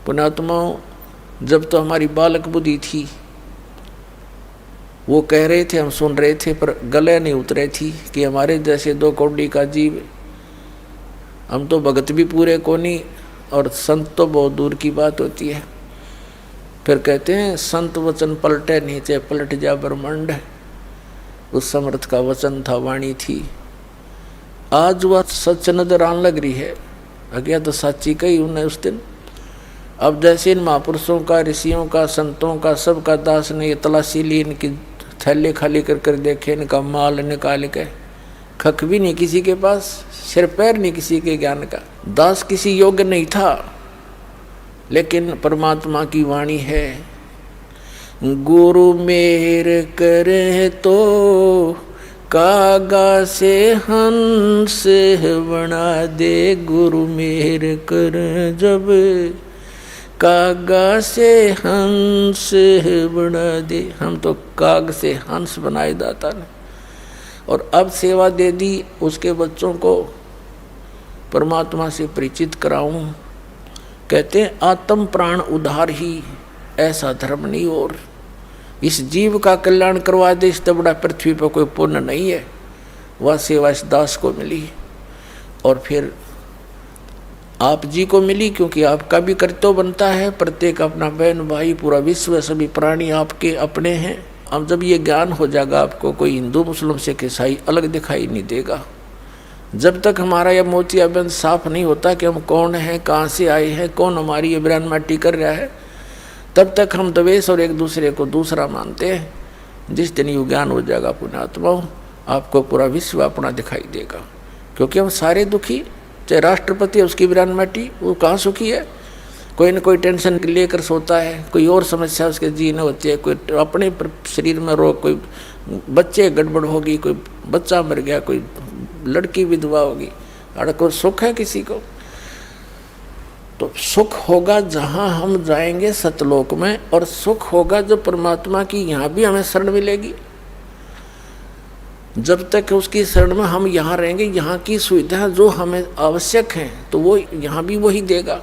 पुण्यात्माओं, जब तो हमारी बालक बुद्धि थी, वो कह रहे थे, हम सुन रहे थे, पर गले नहीं उतरे थी कि हमारे जैसे 2 कौड़ी का जीव, हम तो भगत भी पूरे को नहीं और संत तो बहुत दूर की बात होती है। फिर कहते हैं संत वचन पलटे नहीं, चाहे पलट जा ब्रह्मांड। उस समर्थ का वचन था, वाणी थी। आज वह सच नजर आने लग रही है। अज्ञा तो साची कही उन्हें उस दिन। अब जैसे इन महापुरुषों का, ऋषियों का, संतों का, सबका दास ने ये तलाशी ली, इनकी थैले खाली कर कर देखे, इनका माल निकाल के, खक भी नहीं किसी के पास, सिर पैर नहीं किसी के ज्ञान का। दास किसी योग्य नहीं था, लेकिन परमात्मा की वाणी है। गुरु मेहर करे तो कागा से हंस बना दे, गुरु मेहर कर जब कागा से हंस बना दे। हम तो काग से हंस बनाए दाता ने, और अब सेवा दे दी उसके बच्चों को परमात्मा से परिचित कराऊं। कहते हैं आत्म प्राण उद्धार ही ऐसा धर्म नहीं, और इस जीव का कल्याण करवा दे, इस बड़ा पृथ्वी पर कोई पुण्य नहीं है। वह सेवा इस दास को मिली और फिर आप जी को मिली, क्योंकि आपका भी कर्तव्य बनता है। प्रत्येक अपना बहन भाई, पूरा विश्व, सभी प्राणी आपके अपने हैं। अब जब ये ज्ञान हो जाएगा आपको, कोई हिंदू मुस्लिम से ईसाई अलग दिखाई नहीं देगा। जब तक हमारा यह मोतियाबिंद साफ नहीं होता कि हम कौन हैं, कहाँ से आए हैं, कौन हमारी ये बयान माटी कर रहा है, तब तक हम द्वेष और एक दूसरे को दूसरा मानते हैं। जिस दिन ये ज्ञान हो जाएगा पुण्यात्माओं, आपको पूरा विश्व अपना दिखाई देगा। क्योंकि हम सारे दुखी, चाहे राष्ट्रपति है उसकी बयान माटी, वो कहाँ सुखी है? कोई न कोई टेंशन लेकर सोता है, कोई और समस्या उसके जीने होती है, कोई अपने शरीर में रोग, कोई बच्चे गड़बड़ होगी, कोई बच्चा मर गया, कोई लड़की विधवा होगी, और कोई सुख है किसी को? तो सुख होगा जहाँ हम जाएंगे सतलोक में, और सुख होगा जब परमात्मा की यहाँ भी हमें शरण मिलेगी। जब तक उसकी शरण में हम यहाँ रहेंगे, यहाँ की सुविधा जो हमें आवश्यक है तो वो यहाँ भी वही देगा,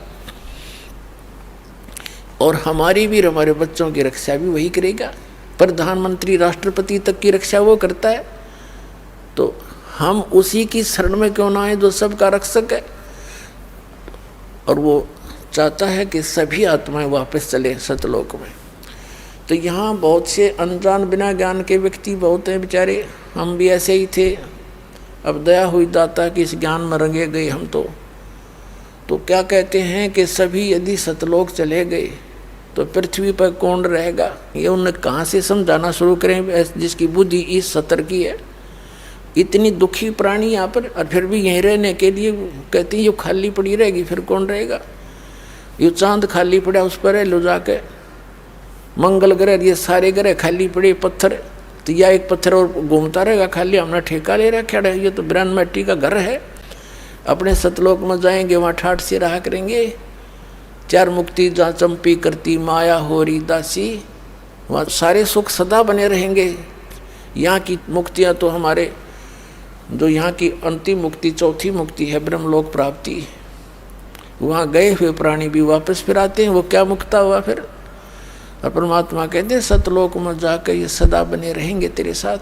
और हमारी भी, हमारे बच्चों की रक्षा भी वही करेगा। प्रधानमंत्री राष्ट्रपति तक की रक्षा वो करता है, तो हम उसी की शरण में क्यों ना आए जो सबका रक्षक है। और वो चाहता है कि सभी आत्माएं वापस चले सतलोक में। तो यहाँ बहुत से अनजान बिना ज्ञान के व्यक्ति बहुत हैं बेचारे, हम भी ऐसे ही थे। अब दया हुई दाता कि इस ज्ञान में रंगे गए हम तो क्या कहते हैं कि सभी यदि सतलोक चले गए तो पृथ्वी पर कौन रहेगा? ये उन्हें कहाँ से समझाना शुरू करें जिसकी बुद्धि इस सतर की है। इतनी दुखी प्राणी यहाँ पर, और फिर भी यहीं रहने के लिए कहती है, ये खाली पड़ी रहेगी, फिर कौन रहेगा? ये चांद खाली पड़ा, उस पर लो जाके मंगल ग्रह, ये सारे ग्रह खाली पड़े, पत्थर, तो या एक पत्थर और घूमता रहेगा खाली, हमने ठेका ले रखा है। ये तो बिरान मिट्टी का घर है। अपने सतलोक में जाएंगे, वहाँ ठाठ से रहा करेंगे। 4 मुक्ति जहाँ चंपी करती माया होरी दासी, वहाँ सारे सुख सदा बने रहेंगे। यहाँ की मुक्तियाँ तो हमारे, जो यहाँ की अंतिम मुक्ति, चौथी मुक्ति है ब्रह्मलोक प्राप्ति, वहाँ गए हुए प्राणी भी वापस फिर आते हैं। वो क्या मुक्ता हुआ फिर? और परमात्मा कहते हैं सतलोक में जाकर ये सदा बने रहेंगे तेरे साथ।